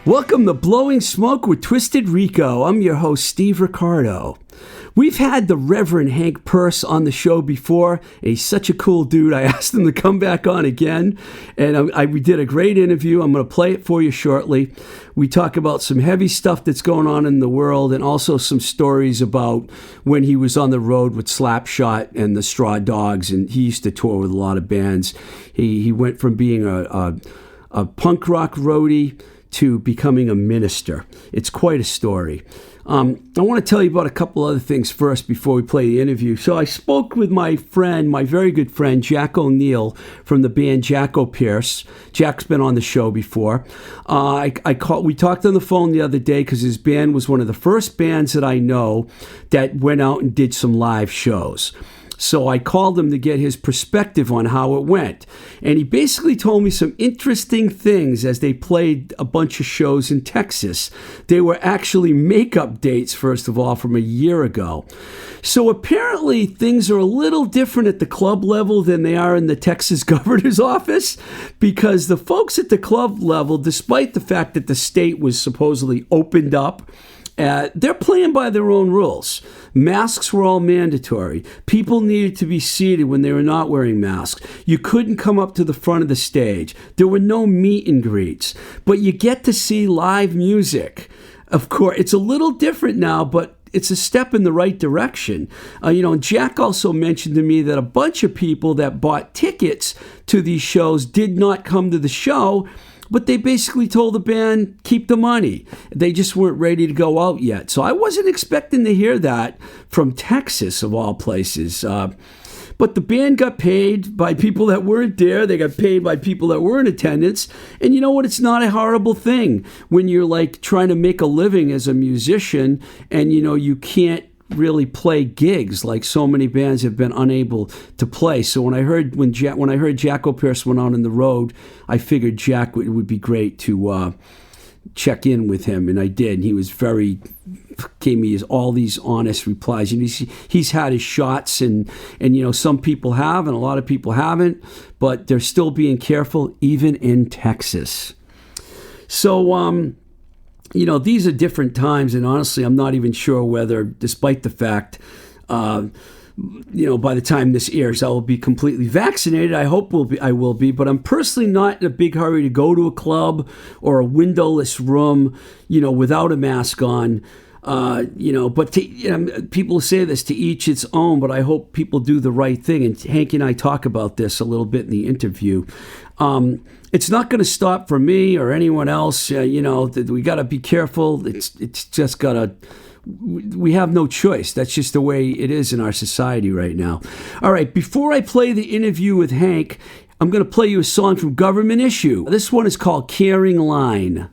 Welcome to Blowing Smoke with Twisted Rico. I'm your host, Steve Ricardo. We've had the Reverend Hank Peirce on the show before. He's such a cool dude. I asked him to come back on again, and we did a great interview. I'm going to play it for you shortly. We talk about some heavy stuff that's going on in the world and also some stories about when he was on the road with Slapshot and the Straw Dogs, and he used to tour with a lot of bands. He went from being a punk rock roadie to becoming a minister. It's quite a story. I want to tell you about a couple other things first before we play the interview. So I spoke with my friend, my very good friend, Jack O'Neill from the band Jacko Peirce. Jack's been on the show before. We talked on the phone the other day because his band was one of the first bands that I know that went out and did some live shows. So I called him to get his perspective on how it went. And he basically told me some interesting things as they played a bunch of shows in Texas. They were actually makeup dates, first of all, from a year ago. So apparently things are a little different at the club level than they are in the Texas governor's office, because the folks at the club level, despite the fact that the state was supposedly opened up, they're playing by their own rules. Masks were all mandatory. People needed to be seated when they were not wearing masks. You couldn't come up to the front of the stage. There were no meet and greets. But you get to see live music. Of course, it's a little different now, but it's a step in the right direction. Jack also mentioned to me that a bunch of people that bought tickets to these shows did not come to the show, but they basically told the band, keep the money. They just weren't ready to go out yet. So I wasn't expecting to hear that from Texas, of all places. But the band got paid by people that weren't there. They got paid by people that were in attendance. And you know what? It's not a horrible thing when you're like trying to make a living as a musician and, you can't really play gigs like so many bands have been unable to play. So when I heard Jacko Peirce went on the road, I figured Jack would be great to check in with him, and I did. He was gave me all these honest replies. And he's had his shots, and some people have, and a lot of people haven't, but they're still being careful, even in Texas. So these are different times, and honestly, I'm not even sure whether, despite the fact, by the time this airs, I will be completely vaccinated. I hope I will be, but I'm personally not in a big hurry to go to a club or a windowless room, without a mask on. But people say this, to each its own, but I hope people do the right thing. And Hank and I talk about this a little bit in the interview. It's not going to stop for me or anyone else. We got to be careful. It's just got to. We have no choice. That's just the way it is in our society right now. All right, before I play the interview with Hank, I'm going to play you a song from Government Issue. This one is called Caring Line.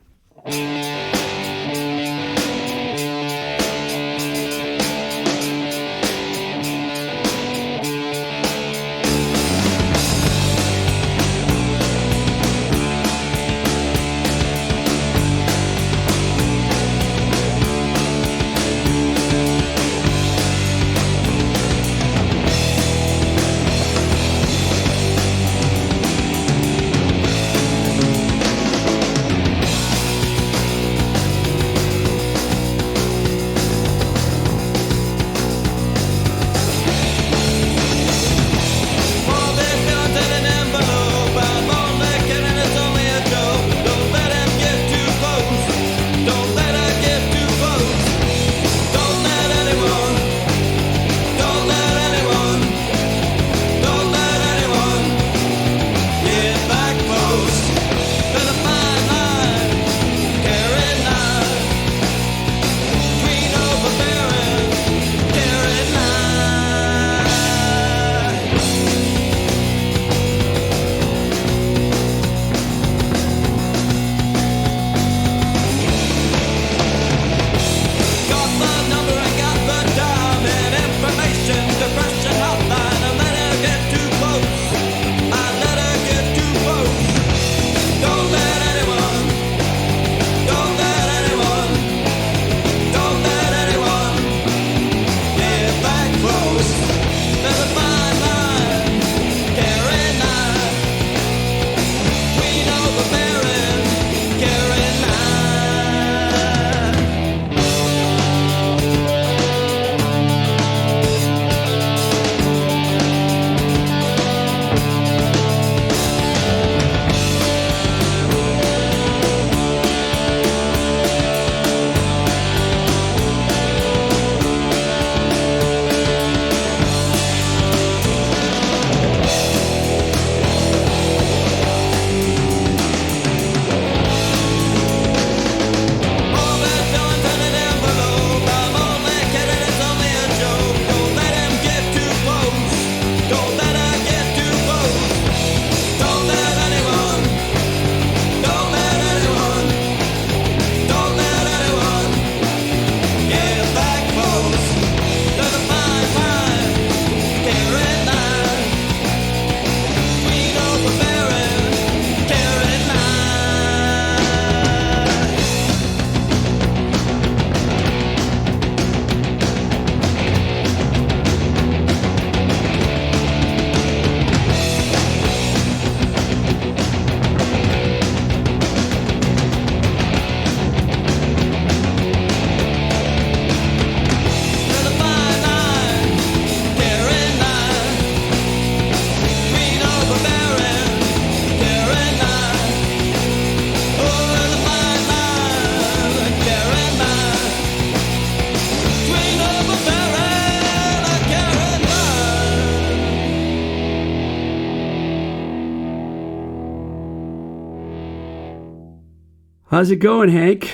How's it going, Hank?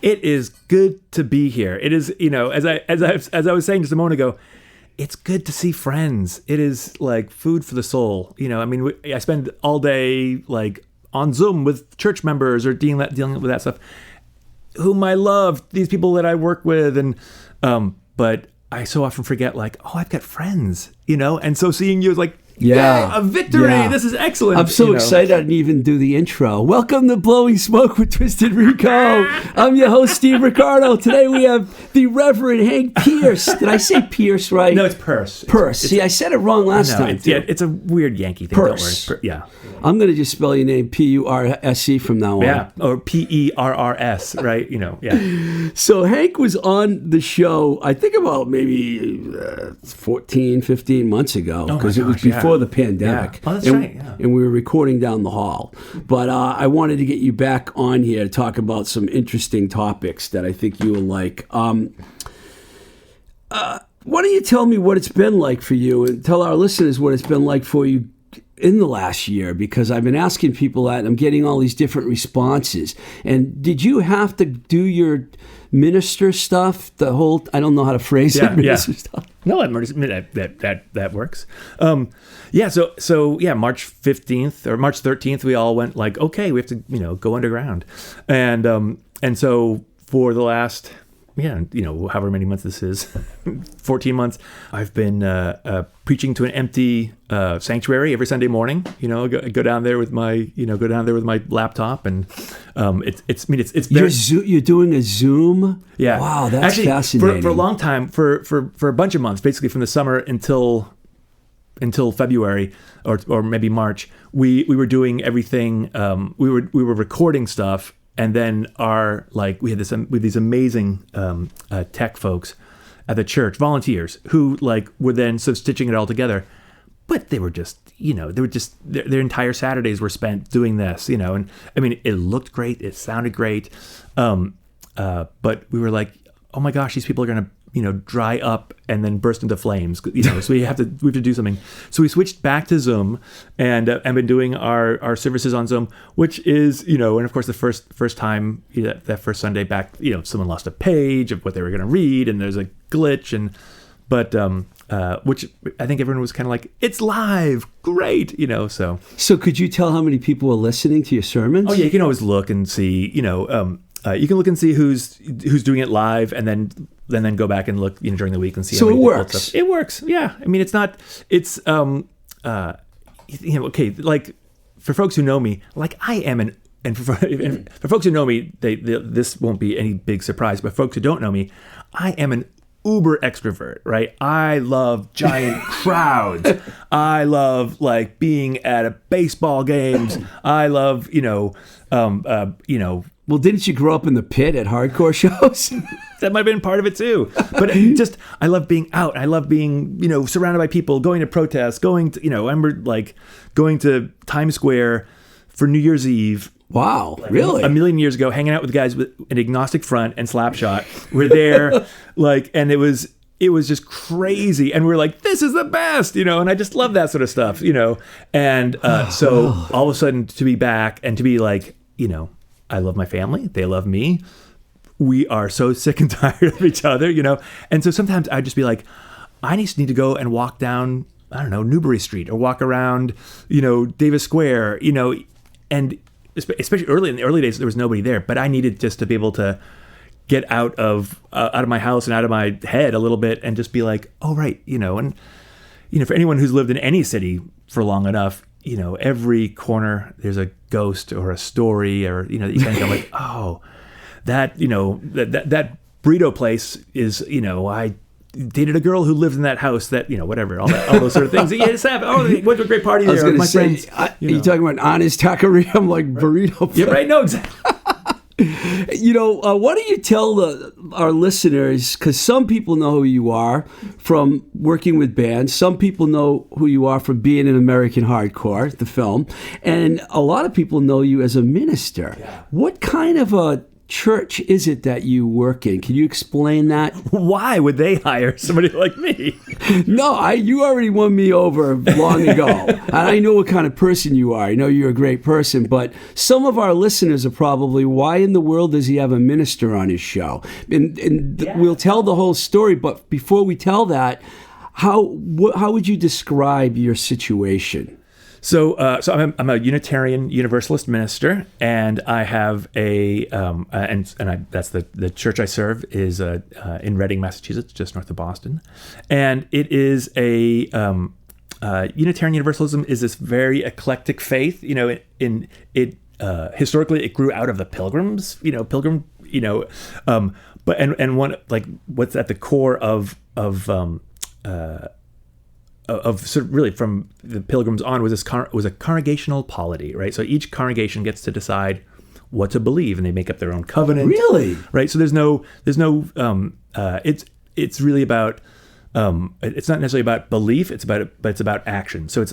It is good to be here. It is, as I was saying just a moment ago, it's good to see friends. It is like food for the soul. I spend all day like on Zoom with church members or dealing with that stuff, whom I love, these people that I work with, and but I so often forget, like, oh, I've got friends, and so seeing you is like, yeah, a victory. Yeah. This is excellent. I'm so excited I didn't even do the intro. Welcome to Blowing Smoke with Twisted Rico. I'm your host, Steve Ricardo. Today we have the Reverend Hank Peirce. Did I say Peirce right? No, it's Peirce. Peirce. See, I said it wrong last time. It's a weird Yankee thing. Peirce. Don't worry. Yeah. I'm going to just spell your name P-U-R-S-E from now on. Yeah, or P-E-R-R-S, right? Yeah. So Hank was on the show, I think about maybe 14, 15 months ago, because it was before the pandemic. Yeah. Oh, that's right. Yeah. And we were recording down the hall. But I wanted to get you back on here to talk about some interesting topics that I think you will like. Why don't you tell me what it's been like for you, and tell our listeners what it's been like for you in the last year, because I've been asking people that and I'm getting all these different responses. And did you have to do your minister stuff, the whole, I don't know how to phrase it, minister stuff? No, that works. So March 15th or March 13th, we all went like, okay, we have to, go underground. And so for the last, however many months this is, 14 months, I've been preaching to an empty sanctuary every Sunday morning. Go down there with my laptop, and it's very, you're doing a Zoom. Yeah, wow, that's actually fascinating. For a long time, for a bunch of months, basically from the summer until February or maybe March, we were doing everything. We were recording stuff. And then we had these amazing tech folks at the church, volunteers who were then sort of stitching it all together. But they were just, their entire Saturdays were spent doing this, and I mean, it looked great, it sounded great, but we were like, oh my gosh, these people are gonna, dry up and then burst into flames, so we have to do something. So we switched back to Zoom and been doing our services on Zoom, which is, and of course the first time, that first Sunday back, someone lost a page of what they were going to read and there's a glitch, but which I think everyone was kind of like, it's live, great, so. So could you tell how many people were listening to your sermons? Oh yeah, you can always look and see, you can look and see who's doing it live, and then go back and look, during the week and see. So it works. It works. Yeah. I mean, okay. Like for folks who know me, like I am and for folks who know me, this won't be any big surprise. But folks who don't know me, I am an uber extrovert, right? I love giant crowds. I love being at a baseball games. I love, Well, didn't you grow up in the pit at hardcore shows? That might have been part of it too. But I love being out. I love being, surrounded by people, going to protests, going to, I remember going to Times Square for New Year's Eve. Wow, really? A million years ago, hanging out with guys with an agnostic front and Slapshot. We're there, and it was just crazy. And we're like, this is the best, and I just love that sort of stuff, And so all of a sudden to be back and to be like, I love my family. They love me. We are so sick and tired of each other, And so sometimes I'd just be like, I need to go and walk down, I don't know, Newbury Street, or walk around, Davis Square, and especially in the early days, there was nobody there, but I needed just to be able to get out of my house and out of my head a little bit and just be like, oh, right, and, for anyone who's lived in any city for long enough, every corner there's a ghost or a story, or, that you kind of go like, oh, that burrito place is, I dated a girl who lived in that house that, whatever, all those sort of things. Yeah, just have, went to a great party there with my friends. You're talking about honest taqueria? I'm like, burrito place. Yeah, right, no, exactly. Why don't you tell our listeners, because some people know who you are from working with bands, some people know who you are from being in American Hardcore, the film, and a lot of people know you as a minister. Yeah. What kind of a church is it that you work in? Can you explain that? Why would they hire somebody like me? No, you already won me over long ago. And I know what kind of person you are. I know you're a great person, but some of our listeners are probably, why in the world does he have a minister on his show? And we'll tell the whole story, but before we tell that, how would you describe your situation? So I'm a Unitarian Universalist minister, and I have that's the church I serve is in Reading, Massachusetts, just north of Boston, and it is a Unitarian Universalism is this very eclectic faith. Historically it grew out of the Pilgrims, but one like what's at the core of sort of really from the Pilgrims on was was a congregational polity, right? So each congregation gets to decide what to believe, and they make up their own covenant. Really? Right. So there's no it's really about it's not necessarily about belief, but it's about action. So it's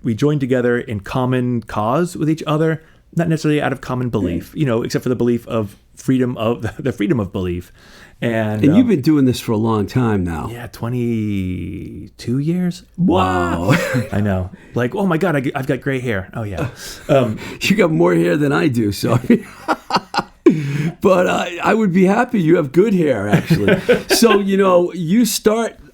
we join together in common cause with each other, not necessarily out of common belief, except for the belief of freedom of the freedom of belief. And you've been doing this for a long time now. Yeah, 22 years. Wow. I know. Like, oh my God, I've got gray hair. Oh yeah. You got more hair than I do, so. But I would be happy you have good hair, actually. So,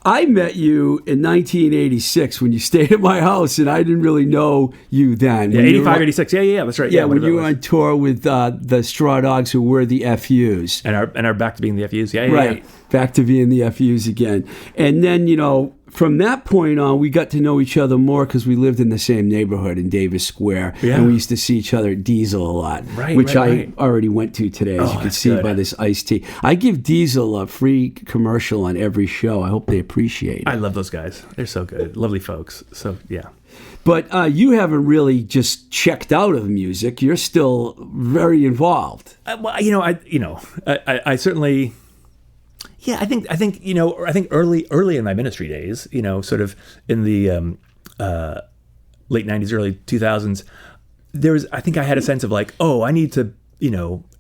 I met you in 1986 when you stayed at my house, and I didn't really know you then. Yeah, 85, 86. Yeah, that's right. Yeah, when you were on tour with the Straw Dogs, who were the FUs. And are back to being the FUs. Yeah. Right, back to being the FUs again. And then, from that point on, we got to know each other more because we lived in the same neighborhood in Davis Square. Yeah. And we used to see each other at Diesel a lot, which I already went to today, as you can see by this iced tea. I give Diesel a free commercial on every show. I hope they appreciate it. I love those guys. They're so good. Lovely folks. So, yeah. But you haven't really just checked out of music. You're still very involved. I certainly... Yeah, I think early in my ministry days, sort of in the late 90s, early 2000s, I think I had a sense of like, oh, I need to,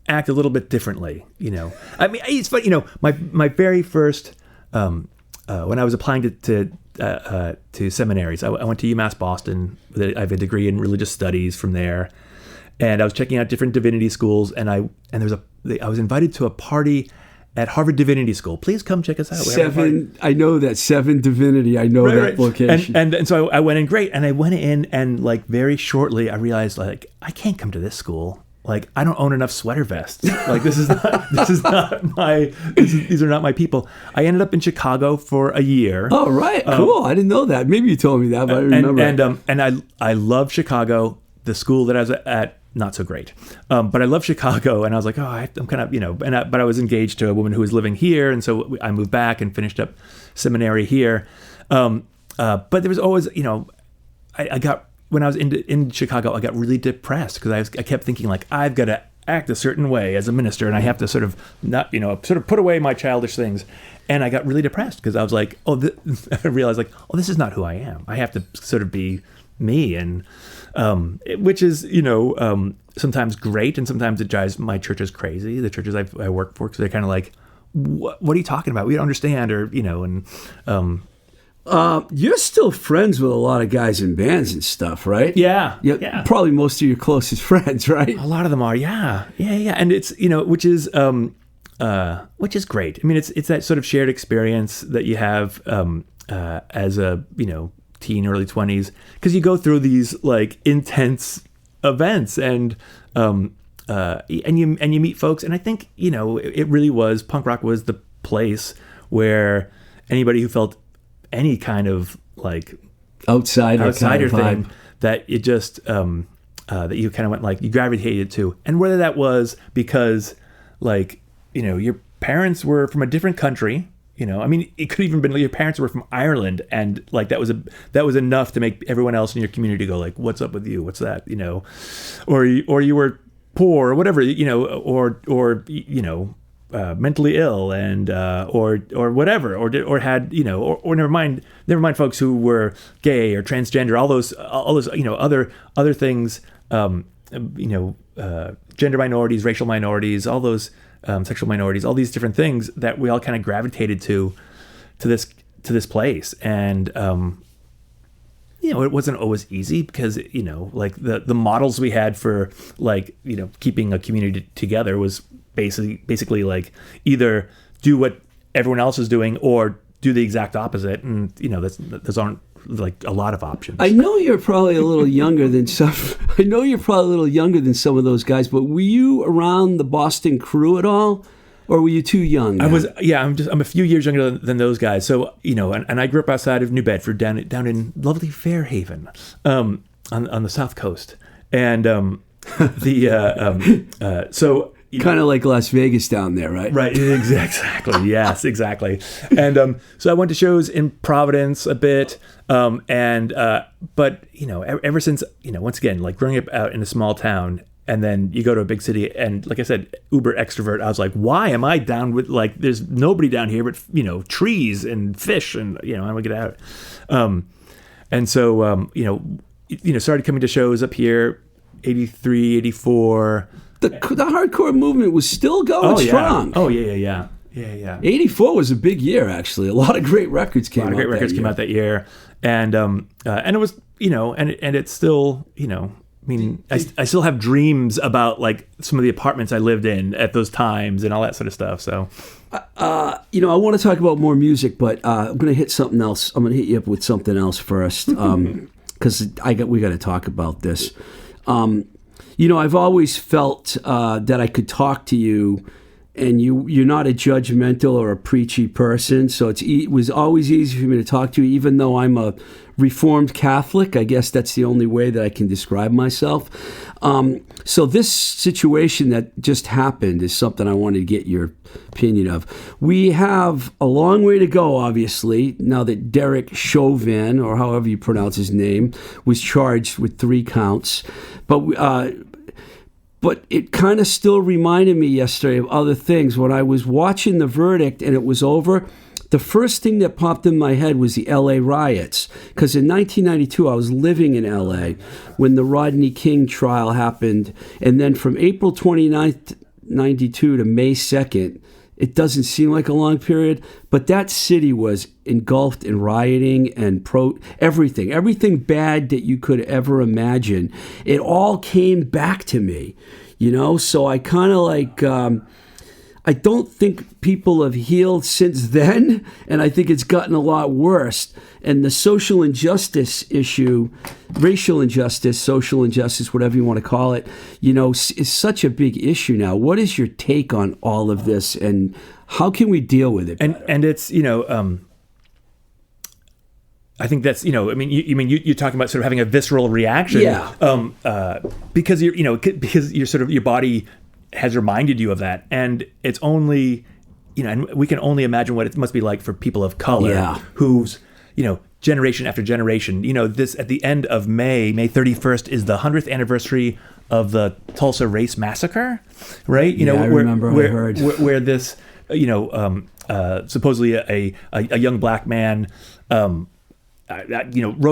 act a little bit differently, I mean, it's funny, my very first, when I was applying to seminaries, I went to UMass Boston. I have a degree in religious studies from there, and I was checking out different divinity schools, and I was invited to a party at Harvard Divinity School. Please come check us out. I know that 7 Divinity. I know that location. And so I went in great. And I went in and like very shortly I realized like I can't come to this school. Like I don't own enough sweater vests. Like these are not my people. I ended up in Chicago for a year. Oh right, cool. I didn't know that. Maybe you told me that, but I remember. And I love Chicago. The school that I was at, not so great. But I love Chicago, and I was like, oh, I'm kind of, but I was engaged to a woman who was living here, and so I moved back and finished up seminary here. But there was always, I got, when I was in Chicago, I got really depressed because I kept thinking like, I've got to act a certain way as a minister, and I have to sort of not, sort of put away my childish things. And I got really depressed because I was like, I realized like, oh, this is not who I am. I have to sort of be me, and which is sometimes great, and sometimes it drives my churches crazy. The churches I work for, because they're kind of like, what are you talking about? We don't understand, or you're still friends with a lot of guys in bands and stuff, right? Yeah. Probably most of your closest friends, right? A lot of them are, yeah, and it's which is great. I mean, it's that sort of shared experience that you have as a teen, early 20s, because you go through these like intense events, and you meet folks, and I think it really was, punk rock was the place where anybody who felt any kind of like outsider kind of thing, that it just that you kind of went like, you gravitated to, and whether that was because like your parents were from a different country. I mean, it could even been like your parents were from Ireland, and like that was enough to make everyone else in your community go like, "What's up with you? What's that?" Or you were poor or whatever, or mentally ill, and or whatever, or had or never mind folks who were gay or transgender, all those other things gender minorities, racial minorities, all those sexual minorities, all these different things that we all kind of gravitated to this place. And it wasn't always easy because like the models we had for like keeping a community together was basically like either do what everyone else is doing or do the exact opposite, and those aren't like a lot of options. I know you're probably a little younger than some. I know you're probably a little younger than some of those guys, but were you around the Boston crew at all, or were you too young? I was. Yeah, I'm a few years younger than those guys. So and I grew up outside of New Bedford, down in lovely Fairhaven, on the South Coast, and so. Kind of like Las Vegas down there, right? Right, exactly. Yes, exactly. And so I went to shows in Providence a bit, but ever since once again, like growing up out in a small town, and then you go to a big city, and like I said, uber extrovert. I was like, why am I down with like? There's nobody down here but trees and fish, and I want to get out. And so started coming to shows up here, 83, 84. The hardcore movement was still going strong. Oh, yeah. 84 was a big year, actually. A lot of great records came out. Came out that year. And it was, and it's still, I mean, I still have dreams about like some of the apartments I lived in at those times and all that sort of stuff. So, I want to talk about more music, but I'm going to hit something else. I'm going to hit you up with something else first, because we got to talk about this. I've always felt that I could talk to you, and you're not a judgmental or a preachy person, so it was always easy for me to talk to you, even though I'm a Reformed Catholic. I guess that's the only way that I can describe myself. So this situation that just happened is something I wanted to get your opinion of. We have a long way to go, obviously, now that Derek Chauvin, or however you pronounce his name, was charged with 3 counts. But it kind of still reminded me yesterday of other things. When I was watching the verdict and it was over, the first thing that popped in my head was the L.A. riots. Because in 1992, I was living in L.A. when the Rodney King trial happened. And then from April 29th, 92 to May 2nd, it doesn't seem like a long period, but that city was engulfed in rioting and everything bad that you could ever imagine. It all came back to me, so I kind of like, I don't think people have healed since then, and I think it's gotten a lot worse. And the social injustice issue, racial injustice, social injustice, whatever you want to call it, is such a big issue now. What is your take on all of this, and how can we deal with it? And it's I think that's you're talking about sort of having a visceral reaction, because you're sort of your body has reminded you of that, and it's only and we can only imagine what it must be like for people of color who's generation after generation. This at the end of May 31st is the 100th anniversary of the Tulsa Race Massacre, right? I remember. I heard where this supposedly a young black man rode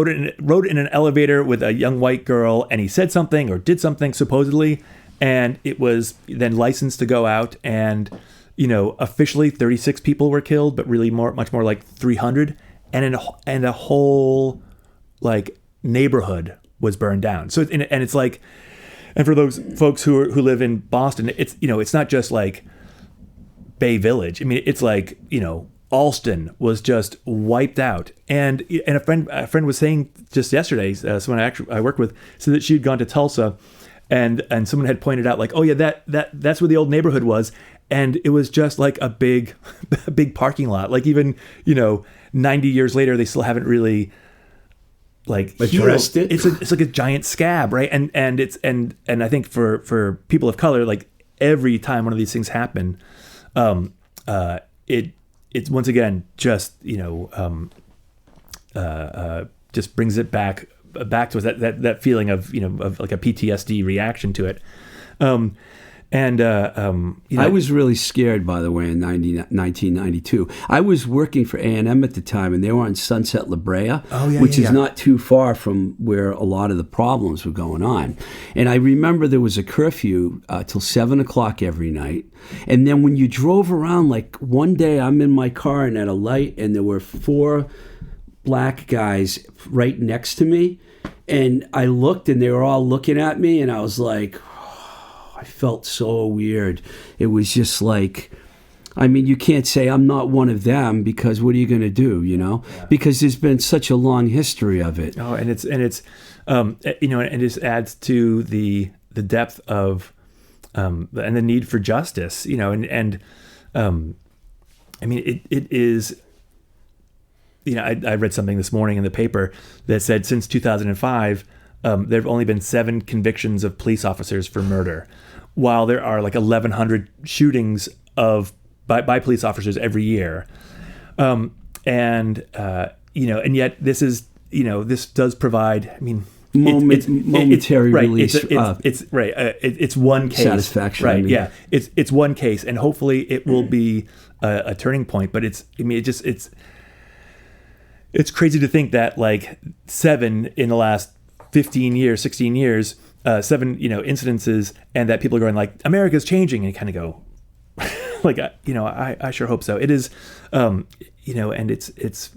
in an elevator with a young white girl, and he said something or did something supposedly, and it was then licensed to go out, and officially 36 people were killed, but really much more like 300, and a whole like neighborhood was burned down. So it's like, and for those folks who live in Boston, it's it's not just like Bay Village. I mean, it's like Alston was just wiped out, and a friend was saying just yesterday, someone I work with, said that she'd gone to Tulsa, and someone had pointed out like, oh yeah, that's where the old neighborhood was, and it was just like a big parking lot. Like even 90 years later, they still haven't really like addressed it. It's like a giant scab, right? And I think for people of color, like every time one of these things happen, it's once again just just brings it back to us, that feeling of of like a PTSD reaction to it, And I was really scared, by the way, in 1992. I was working for A&M at the time, and they were on Sunset La Brea, which is not too far from where a lot of the problems were going on. And I remember there was a curfew till 7 o'clock every night. And then when you drove around, like one day I'm in my car and at a light, and there were 4 black guys right next to me. And I looked, and they were all looking at me, and I was like... I felt so weird. It was just like, I mean, you can't say I'm not one of them, because what are you going to do, you know? Yeah. Because there's been such a long history of it. Oh, and it's you know, and it just adds to the depth of and the need for justice, you know, and I mean, it is. You know, I read something this morning in the paper that said since 2005, there have only been 7 convictions of police officers for murder, while there are like 1,100 shootings by police officers every year. And you know, and yet this is, you know, this does provide, I mean, momentary release. It's one case. Satisfaction. Right. I mean. Yeah. It's one case, and hopefully it will be a turning point. But it's crazy to think that like 7 in the last 15 years, 16 years, 7, you know, incidences, and that people are going like, America's changing, and you kind of go, like, you know, I sure hope so. It is, you know, and it's.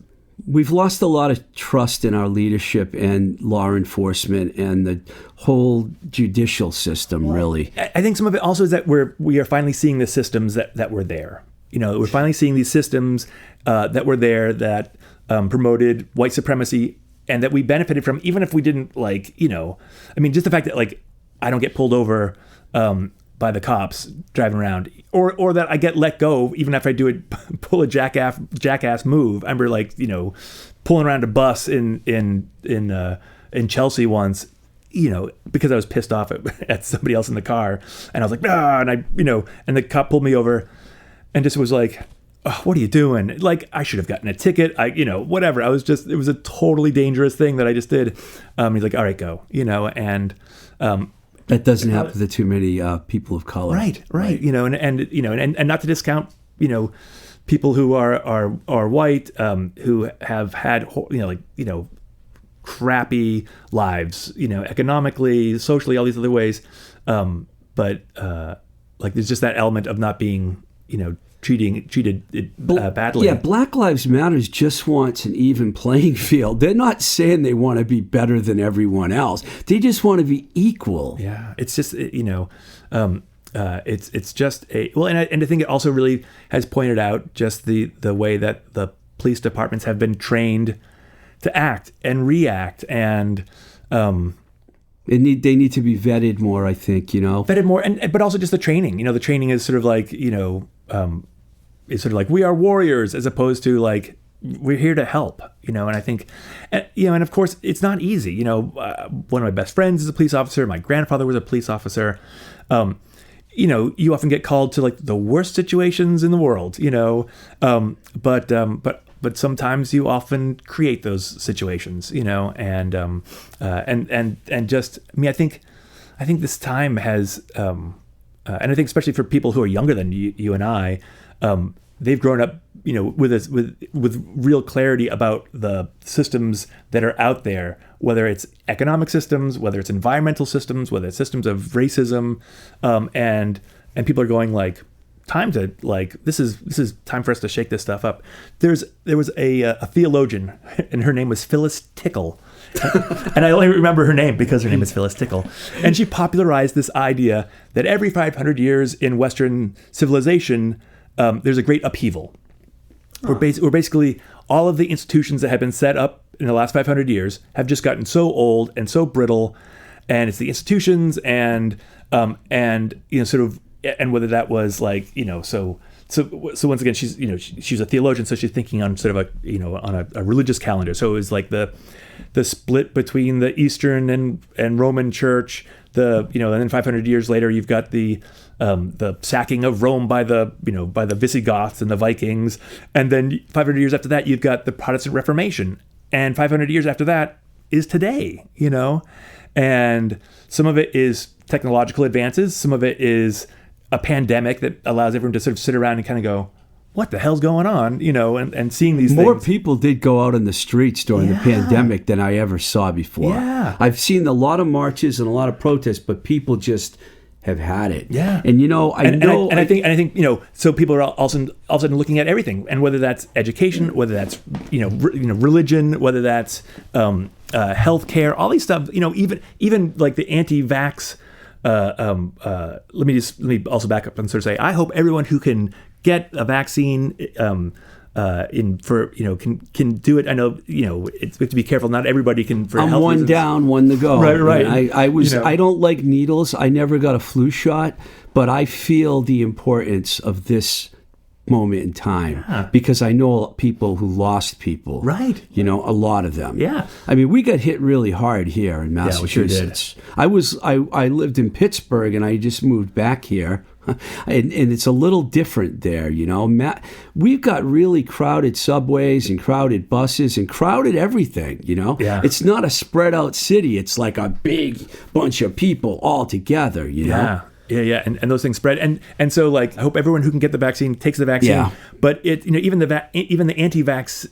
We've lost a lot of trust in our leadership and law enforcement and the whole judicial system, really. I think some of it also is that we are finally seeing the systems that were there. You know, we're finally seeing these systems that were there that promoted white supremacy, and that we benefited from, even if we didn't, like, you know, I mean, just the fact that, like, I don't get pulled over by the cops driving around, or that I get let go even after I pull a jackass move. I remember, like, you know, pulling around a bus in Chelsea once, you know, because I was pissed off at somebody else in the car, and I was like, ah, and I, you know, and the cop pulled me over, and just was like, oh, what are you doing? Like, I should have gotten a ticket. You know, whatever. It was a totally dangerous thing that I just did. He's like, all right, go, you know, and, that doesn't happen to too many people of color. Right. You know, and you know, and not to discount, you know, people who are white, who have had, you know, like, you know, crappy lives, you know, economically, socially, all these other ways. But like, there's just that element of not being, you know, treated badly. Yeah, Black Lives Matter just wants an even playing field. They're not saying they want to be better than everyone else. They just want to be equal. Yeah, it's just, you know, it's just a, well, and I think it also really has pointed out just the way that the police departments have been trained to act and react, and they need to be vetted more, I think, you know. Vetted more, but also just the training. You know, the training is sort of like, you know, it's sort of like, we are warriors, as opposed to like, we're here to help, you know. And I think, you know, and of course it's not easy. You know, one of my best friends is a police officer. My grandfather was a police officer. You know, you often get called to like the worst situations in the world, you know, but sometimes you often create those situations, you know, and just, I mean, I think this time has, and I think especially for people who are younger than you and I, they've grown up, you know, with real clarity about the systems that are out there, whether it's economic systems, whether it's environmental systems, whether it's systems of racism, and people are going like, time to, like, this is time for us to shake this stuff up. There was a theologian, and her name was Phyllis Tickle. And I only remember her name because her name is Phyllis Tickle. And she popularized this idea that every 500 years in Western civilization, there's a great upheaval. Where basically all of the institutions that have been set up in the last 500 years have just gotten so old and so brittle, and it's the institutions and you know, sort of, and whether that was like, you know, so once again, she's a theologian, so she's thinking on sort of a, you know, on a religious calendar. So it was like the split between the Eastern and Roman Church, you know, and then 500 years later, you've got the sacking of Rome by the Visigoths and the Vikings, and then 500 years after that, you've got the Protestant Reformation, and 500 years after that is today, you know, and some of it is technological advances, some of it is a pandemic that allows everyone to sort of sit around and kind of go, what the hell's going on, and seeing these More things. people did go out in the streets during the pandemic than I ever saw before. Yeah. I've seen a lot of marches and a lot of protests, but people just have had it. Yeah. And I think so people are all of a sudden looking at everything, and whether that's education, whether that's religion, whether that's healthcare, all these stuff, even like the anti-vax. Let me also back up and sort of say, I hope everyone who can get a vaccine can do it. I know we have to be careful. Not everybody can. For I'm health one reasons. down, one to go. Right. And I don't like needles. I never got a flu shot, but I feel the importance of this moment in time because I know people who lost people. Right. A lot of them. Yeah. I mean, we got hit really hard here in Massachusetts. Yeah, we I lived in Pittsburgh and I just moved back here. And it's a little different there, We've got really crowded subways and crowded buses and crowded everything, Yeah. It's not a spread out city. It's like a big bunch of people all together, know? Yeah. And those things spread. And so like, I hope everyone who can get the vaccine takes the vaccine. Yeah. But even the anti-vax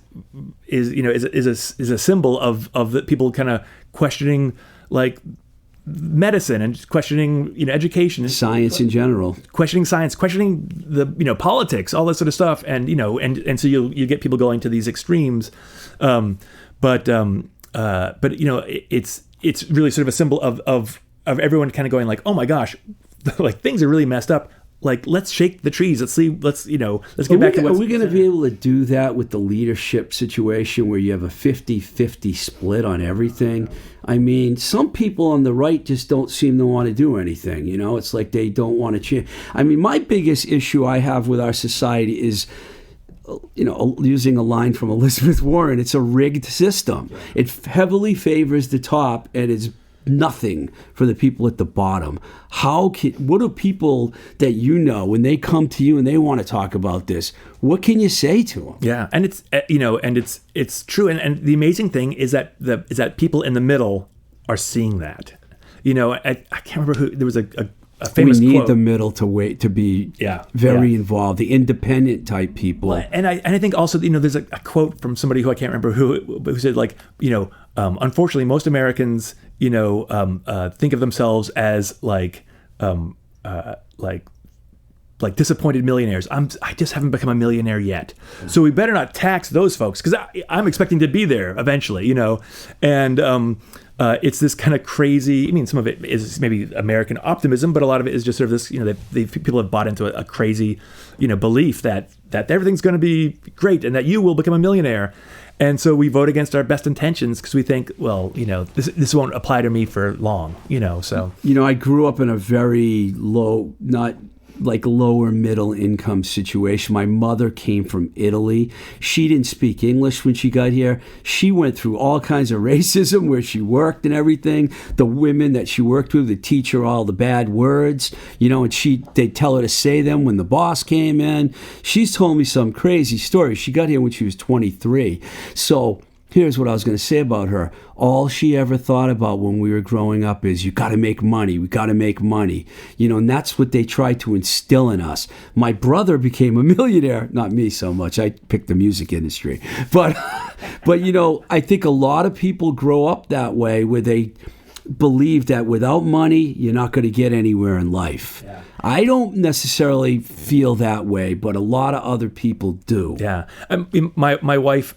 is a symbol of the people kind of questioning like medicine and questioning education, science in general, questioning science, questioning the politics, all that sort of stuff, and and so you get people going to these extremes, but it's really sort of a symbol of everyone kind of going like, oh my gosh, like things are really messed up. Like, let's shake the trees. Let's get back to what's... Are we going to be able to do that with the leadership situation where you have a 50-50 split on everything? I mean, some people on the right just don't seem to want to do anything, It's like they don't want to change. I mean, my biggest issue I have with our society is, using a line from Elizabeth Warren, it's a rigged system. It heavily favors the top and it's nothing for the people at the bottom. What do people that when they come to you and they want to talk about this, what can you say to them? Yeah, and it's it's true, and the amazing thing is that people in the middle are seeing that. I can't remember who. There was a famous we need quote. The middle to be very involved, the independent type people. Well, and I think also there's a quote from somebody who I can't remember who said like unfortunately most Americans think of themselves as like disappointed millionaires. I just haven't become a millionaire yet, so we better not tax those folks because I'm expecting to be there eventually, and it's this kind of crazy. I mean, some of it is maybe American optimism, but a lot of it is just sort of this. People have bought into a crazy, belief that everything's going to be great and that you will become a millionaire. And so we vote against our best intentions because we think, well, this won't apply to me for long, so. I grew up in a very low, not like lower middle income situation. My mother came from Italy. She didn't speak English when she got here. She went through all kinds of racism where she worked and everything. The women that she worked with would teach her all the bad words, and they'd tell her to say them when the boss came in. She's told me some crazy stories. She got here when she was 23. So here's what I was going to say about her. All she ever thought about when we were growing up is, you got to make money. We got to make money. And that's what they tried to instill in us. My brother became a millionaire. Not me so much. I picked the music industry. But I think a lot of people grow up that way where they believe that without money, you're not going to get anywhere in life. Yeah. I don't necessarily feel that way, but a lot of other people do. Yeah. My wife,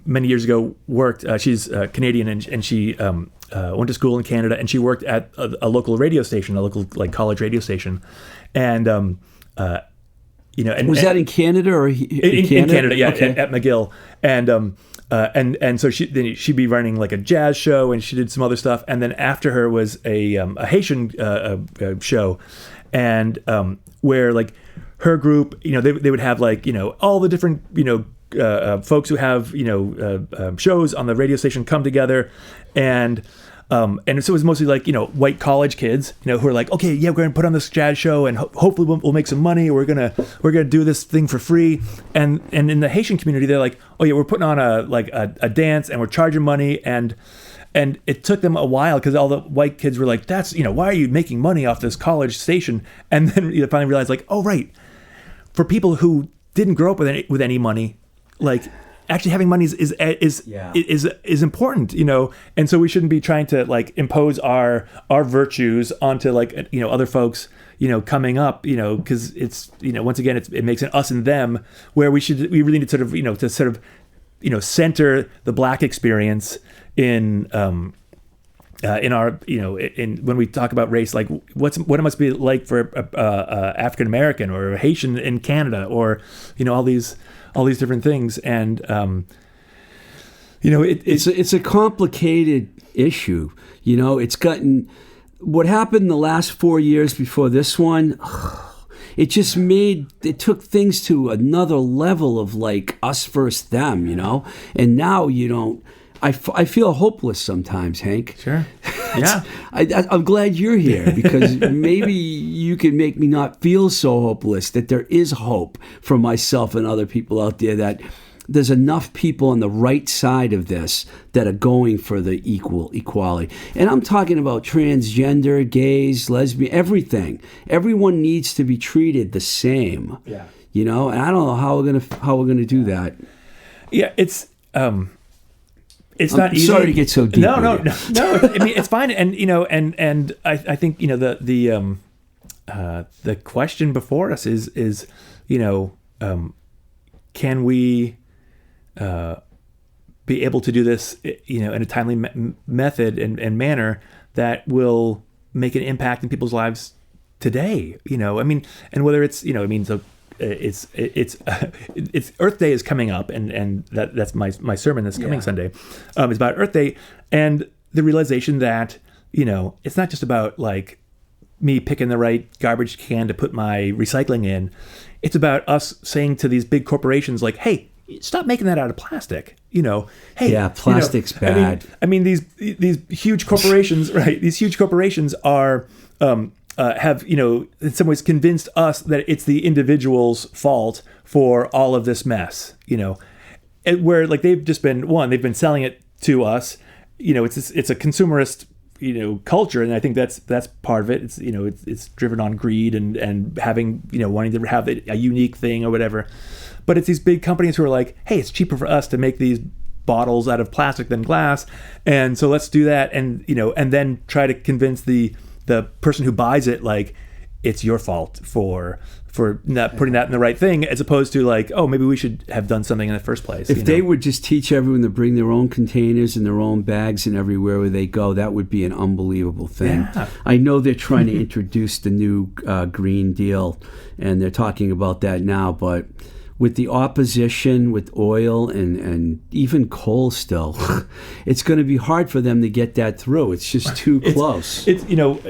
many years ago worked, she's Canadian and she went to school in Canada and she worked at a local radio station, a local like college radio station. And, and was that in Canada or in Canada? Yeah. Okay. At McGill. And so she'd be running like a jazz show and she did some other stuff. And then after her was a Haitian show. And where like her group, they would have like, all the different, folks who have, shows on the radio station come together. And so it was mostly like, white college kids, who are like, okay, yeah, we're going to put on this jazz show and hopefully we'll make some money. We're going to do this thing for free. And in the Haitian community, they're like, oh yeah, we're putting on a dance and we're charging money. And And it took them a while because all the white kids were like, that's, why are you making money off this college station? And then you finally realized, like, oh, right. For people who didn't grow up with any money, like, actually having money is important, and so we shouldn't be trying to like impose our virtues onto like other folks coming up, because it's once again it makes an us and them, where we really need to sort of center the Black experience in our in when we talk about race, like what it must be like for African American or Haitian in Canada, or all these different things. And it's a complicated issue. It's gotten, what happened the last 4 years before this one, it took things to another level of like us versus them, and now I feel hopeless sometimes, Hank. Sure. Yeah. I'm glad you're here, because maybe you can make me not feel so hopeless, that there is hope for myself and other people out there, that there's enough people on the right side of this that are going for the equality. And I'm talking about transgender, gays, lesbian, everything. Everyone needs to be treated the same. Yeah. And I don't know how we're gonna do that. Yeah, it's not easy. Sorry to get so deep. No. I mean, it's fine, and I think the question before us is can we be able to do this in a timely method and manner that will make an impact in people's lives today? I mean, and whether it's so. It's Earth Day is coming up, and that's my sermon this coming Sunday. It's about Earth Day and the realization that it's not just about like me picking the right garbage can to put my recycling in. It's about us saying to these big corporations like, hey, stop making that out of plastic. Hey, plastic's bad. I mean these huge corporations, right? These huge corporations are have in some ways convinced us that it's the individual's fault for all of this mess. And where like they've been selling it to us. It's a consumerist culture, and I think that's part of it. It's it's driven on greed and having wanting to have a unique thing or whatever. But it's these big companies who are like, hey, it's cheaper for us to make these bottles out of plastic than glass, and so let's do that, and and then try to convince the person who buys it like it's your fault for not putting that in the right thing, as opposed to like, oh, maybe we should have done something in the first place. If they would just teach everyone to bring their own containers and their own bags and everywhere where they go, that would be an unbelievable thing. Yeah. I know they're trying to introduce the new Green Deal, and they're talking about that now, but with the opposition with oil and even coal still, it's going to be hard for them to get that through. It's just too close. It's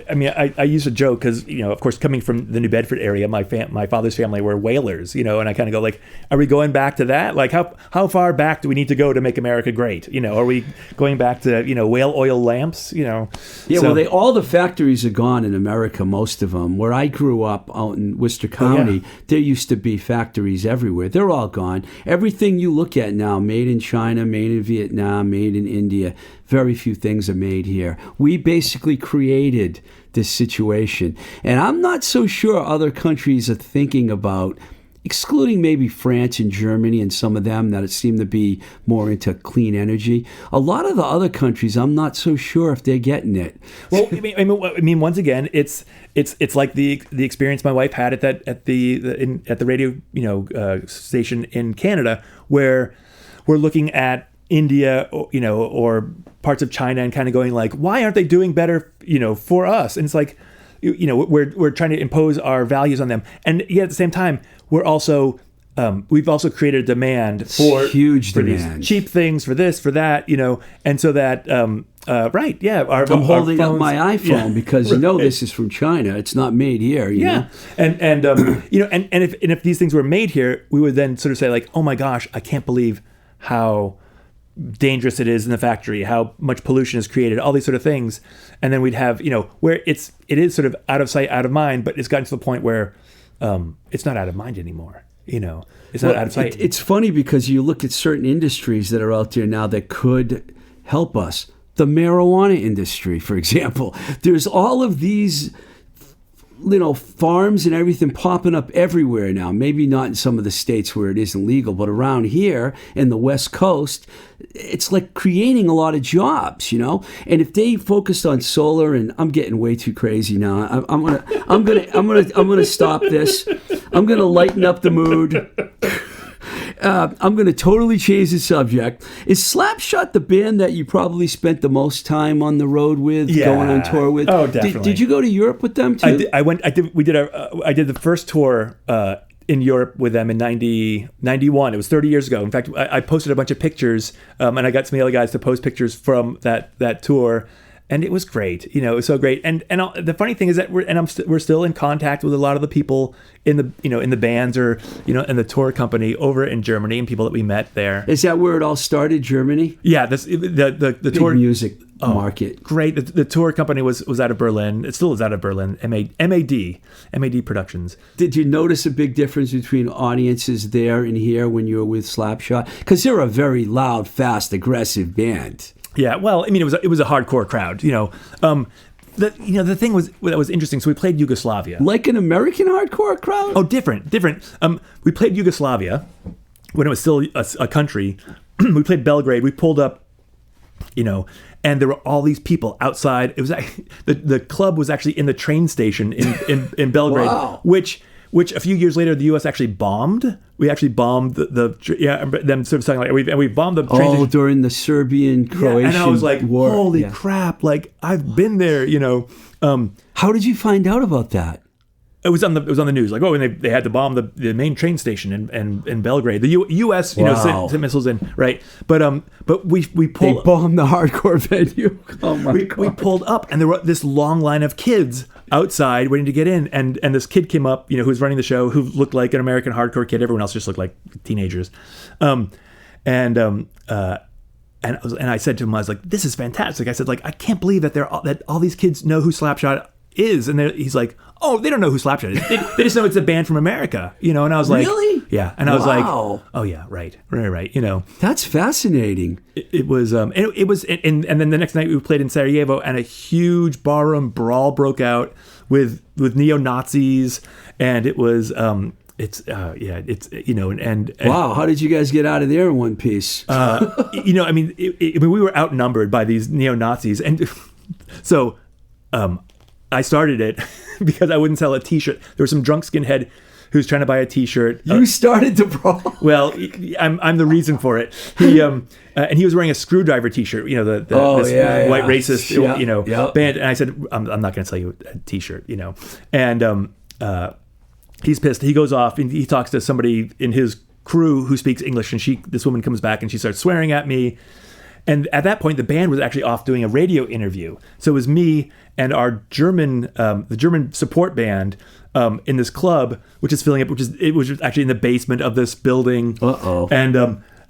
I mean, I use a joke because, of course, coming from the New Bedford area, my father's family were whalers, and I kind of go like, are we going back to that? Like how far back do we need to go to make America great? Are we going back to, whale oil lamps? Yeah, so, well, all the factories are gone in America, most of them. Where I grew up out in Worcester County, there used to be factories everywhere. They're all gone. Everything you look at now, made in China, made in Vietnam, made in India, very few things are made here. We basically created this situation. And I'm not so sure other countries are thinking about, excluding maybe France and Germany and some of them that seem to be more into clean energy. A lot of the other countries, I'm not so sure if they're getting it. Well, I mean, once again, it's like the experience my wife had at the radio station in Canada, where we're looking at India, or parts of China, and kind of going like, why aren't they doing better, for us? And it's like, we're trying to impose our values on them, and yet at the same time, we're also we've also created a demand for huge for demand, these cheap things, for this, for that, and so that right, yeah. I'm holding up my iPhone because this is from China. It's not made here. You know? And if these things were made here, we would then sort of say like, oh my gosh, I can't believe how dangerous it is in the factory, how much pollution is created, all these sort of things, and then we'd have where it is sort of out of sight, out of mind, but it's gotten to the point where it's not out of mind anymore. It's not out of sight. It's funny because you look at certain industries that are out there now that could help us. the marijuana industry, for example. There's all of these farms and everything popping up everywhere now. Maybe not in some of the states where it isn't legal, but around here in the West Coast, it's like creating a lot of jobs, And if they focused on solar, and I'm getting way too crazy now. I'm gonna stop this. I'm gonna lighten up the mood. I'm going to totally change the subject. Is Slapshot the band that you probably spent the most time on the road with, going on tour with? Oh, definitely. Did you go to Europe with them too? I did the first tour in Europe with them in 91. It was 30 years ago. In fact, I posted a bunch of pictures, and I got some of the other guys to post pictures from that tour. And it was great, it was so great. And the funny thing is that we're still in contact with a lot of the people in the bands or in the tour company over in Germany, and people that we met there. Is that where it all started, Germany? Yeah, the Big tour music market. Great. The tour company was out of Berlin. It still is out of Berlin. MAD Productions. Did you notice a big difference between audiences there and here when you were with Slapshot? Because they're a very loud, fast, aggressive band. Yeah, well, I mean, it was a hardcore crowd, The thing that was interesting. So we played Yugoslavia, like an American hardcore crowd. Oh, different. We played Yugoslavia when it was still a country. We played Belgrade. We pulled up, and there were all these people outside. It was the club was actually in the train station in Belgrade, wow. Which a few years later the U.S. actually bombed. We actually bombed them sort of saying like we bombed the train station during the Serbian-Croatian and I was like, war. Holy crap! Like I've been there, How did you find out about that? It was on the news, like and they had to bomb the main train station in Belgrade. The U.S. Sent missiles in, right? But we pulled. They bombed the hardcore venue. Oh my God! We pulled up, and there was this long line of kids outside waiting to get in, and this kid came up, who was running the show, who looked like an American hardcore kid. Everyone else just looked like teenagers, and I said to him, I was like, "This is fantastic." I said, like, I can't believe that that all these kids know who Slapshot is, and he's like, "Oh, they don't know who Slapshot is. They just know it's a band from America, And I was like, "Really? Yeah." And I was like, "Oh yeah, right. That's fascinating." It was, and then the next night we played in Sarajevo, and a huge barroom brawl broke out with neo-Nazis, and it was, wow. How did you guys get out of there in one piece? We were outnumbered by these neo-Nazis, and so. I started it because I wouldn't sell a T-shirt. There was some drunk skinhead who's trying to buy a T-shirt. You started the brawl. Well, I'm the reason for it. He and he was wearing a Screwdriver T-shirt. This white racist band. And I said, I'm not going to sell you a T-shirt. And he's pissed. He goes off and he talks to somebody in his crew who speaks English, and this woman comes back and she starts swearing at me. And at that point, the band was actually off doing a radio interview. So it was me and our the German support band in this club, which is filling up. It was actually in the basement of this building. And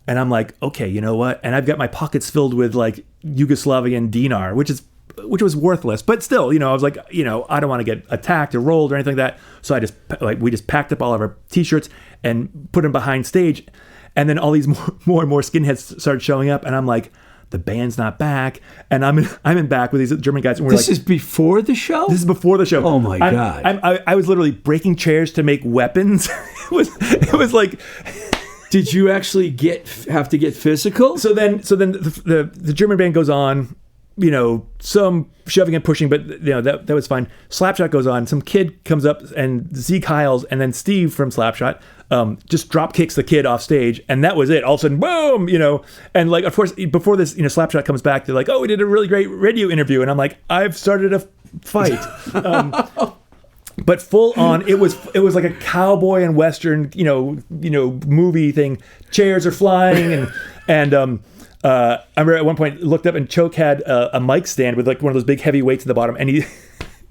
I'm like, okay, you know what? And I've got my pockets filled with like Yugoslavian dinar, which was worthless, but still, I was like, I don't want to get attacked or rolled or anything like that. So we just packed up all of our T-shirts and put them behind stage. And then all these more and more skinheads started showing up, and I'm like, the band's not back, and I'm in back with these German guys. And this is before the show? This is before the show. Oh my God! I was literally breaking chairs to make weapons. it was like. Did you actually have to get physical? So then the German band goes on. Some shoving and pushing, but that was fine. Slapshot goes on. Some kid comes up, and Zeke Hiles, and then Steve from Slapshot just drop kicks the kid off stage, and that was it. All of a sudden, boom, and like, of course, before this, Slapshot comes back, they're like, "Oh, we did a really great radio interview," and I'm like, "I've started a fight." But full on, it was like a cowboy and western, movie thing. Chairs are flying, and I remember at one point looked up and Choke had a mic stand with like one of those big heavy weights at the bottom, and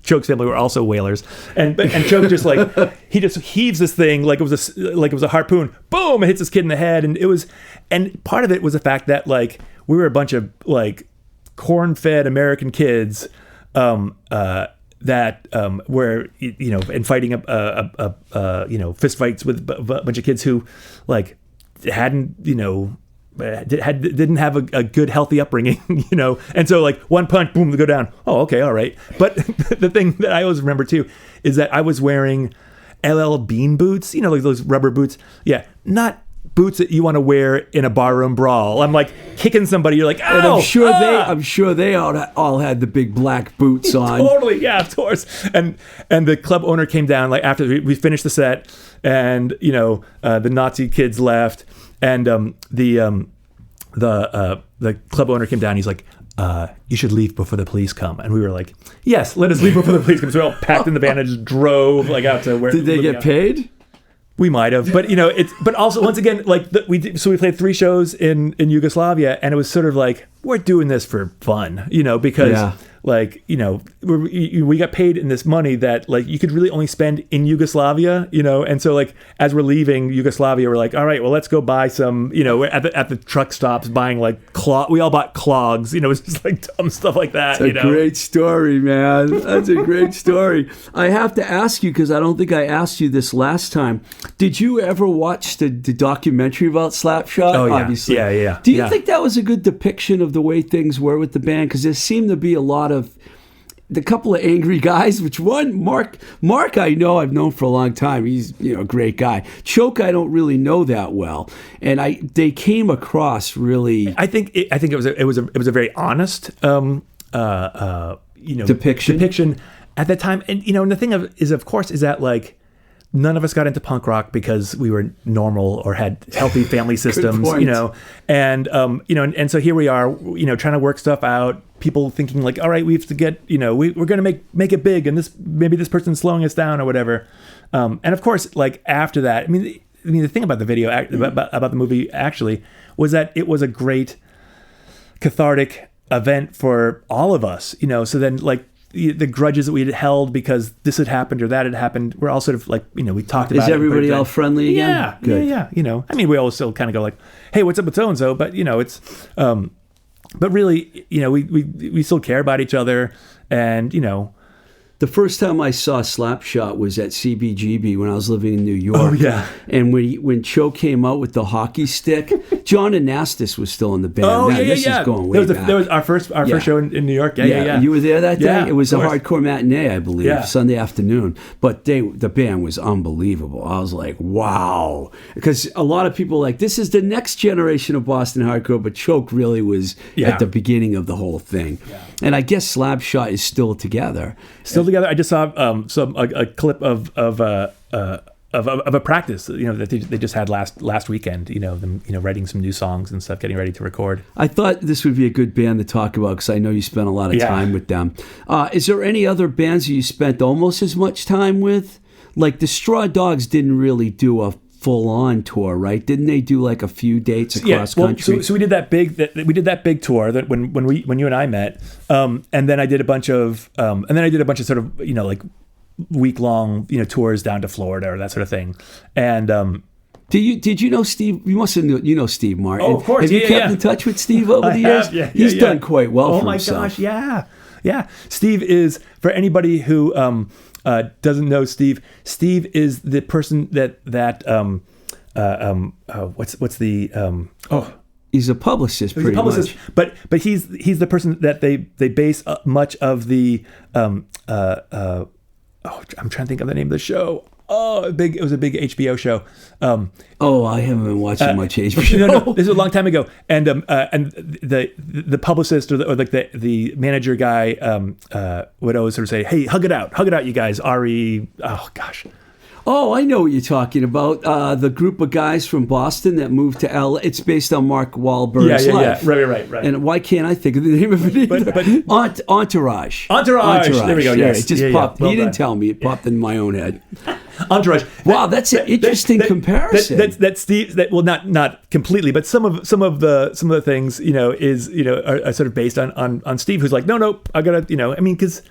Choke's family were also whalers, and Choke just like he just heaves this thing like it was a harpoon, boom, it hits this kid in the head, and part of it was the fact that like we were a bunch of like corn-fed American kids that were and fighting fist fights with a bunch of kids who like hadn't didn't have a good healthy upbringing, you know, and so like one punch, boom, they go down. Oh, okay, all right. But the thing that I always remember too is that I was wearing LL Bean boots, you know, like those rubber boots. Yeah, not boots that you want to wear in a barroom brawl. I'm like kicking somebody. You're like, oh, and I'm sure they all had the big black boots on. Totally, yeah, of course. And the club owner came down like after we finished the set, and you know the Nazi kids left, and the club owner came down. He's like, you should leave before the police come. And we were like, yes, let us leave before the police come. So we all packed in the van and just drove like out to where. Did they get paid? We might have, but you know, but also once again, like we played 3 shows in Yugoslavia, and it was sort of like we're doing this for fun, you know, because like, you know, we got paid in this money that like you could really only spend in Yugoslavia, you know, and so like as we're leaving Yugoslavia, we're like, all right, well, let's go buy some, you know, we're at the truck stops buying like we all bought clogs, you know, it's just like dumb stuff like that. That's a great story, man. That's a great story. I have to ask you, because I don't think I asked you this last time. Did you ever watch the documentary about Slapshot? Oh, yeah. Obviously. Yeah. Do you think that was a good depiction of the way things were with the band? Because there seemed to be a lot of the couple of angry guys, which one, Mark I know, I've known for a long time. He's, you know, a great guy. Choke I don't really know that well, and they came across really. I think it was a very honest you know, depiction at that time. And you know, and the thing is of course is that like none of us got into punk rock because we were normal or had healthy family systems, you know, and you know, and so here we are, you know, trying to work stuff out. People thinking like, all right, we have to get, you know, we're going to make it big, and maybe this person's slowing us down or whatever. And of course, like after that, I mean, the thing about the video about the movie actually was that it was a great cathartic event for all of us, you know. So then like the grudges that we had held because this had happened or that had happened, we're all sort of like, you know, we talked about it. Is everybody all friendly again? Yeah, good. Yeah. You know, I mean, we always still kind of go like, hey, what's up with so and so? But you know, it's, but really, you know, we still care about each other, and you know. The first time I saw Slapshot was at CBGB when I was living in New York. Oh, yeah. And when Cho came out with the hockey stick, John Anastas was still in the band. Oh, This is going way back. That was our first show in New York. Yeah. You were there that day? Yeah, it was a hardcore matinee, I believe, Sunday afternoon. But the band was unbelievable. I was like, wow. Because a lot of people like, this is the next generation of Boston hardcore, but Choke really was at the beginning of the whole thing. Yeah. And I guess Slapshot is still together. Together. I just saw a clip of a practice, you know, that they just had last weekend. You know, them, you know, writing some new songs and stuff, getting ready to record. I thought this would be a good band to talk about because I know you spent a lot of time with them. Is there any other bands that you spent almost as much time with? Like the Straw Dogs didn't really do a full-on tour, right? Didn't they do like a few dates across country? So we did that big tour that when you and I met, and then I did a bunch of sort of, you know, like week-long, you know, tours down to Florida or that sort of thing. And did you know Steve? You must have know Steve Martin. Oh, of course. Have you kept in touch with Steve over the years? Yeah, he's done quite well for himself. Oh my gosh, yeah. Steve is, for anybody who doesn't know Steve is the person what's the he's a publicist. He's a publicist, much. But he's the person that they base much of the I'm trying to think of the name of the show. It was a big HBO show. I haven't been watching much HBO. No, this was a long time ago. And the publicist or the manager guy would always sort of say, "Hey, hug it out, you guys." Ari, oh gosh. Oh, I know what you're talking about. The group of guys from Boston that moved to LA. It's based on Mark Wahlberg's life. Yeah. Right. And why can't I think of the name of it either? But Entourage. There we go. Yeah, yes. It just popped. Well, he didn't tell me. It popped in my own head. Entourage. Wow, that's an interesting comparison. That Steve. Well, not completely, but some of the things, you know, are sort of based on Steve, who's like, no, I gotta, you know, I mean, because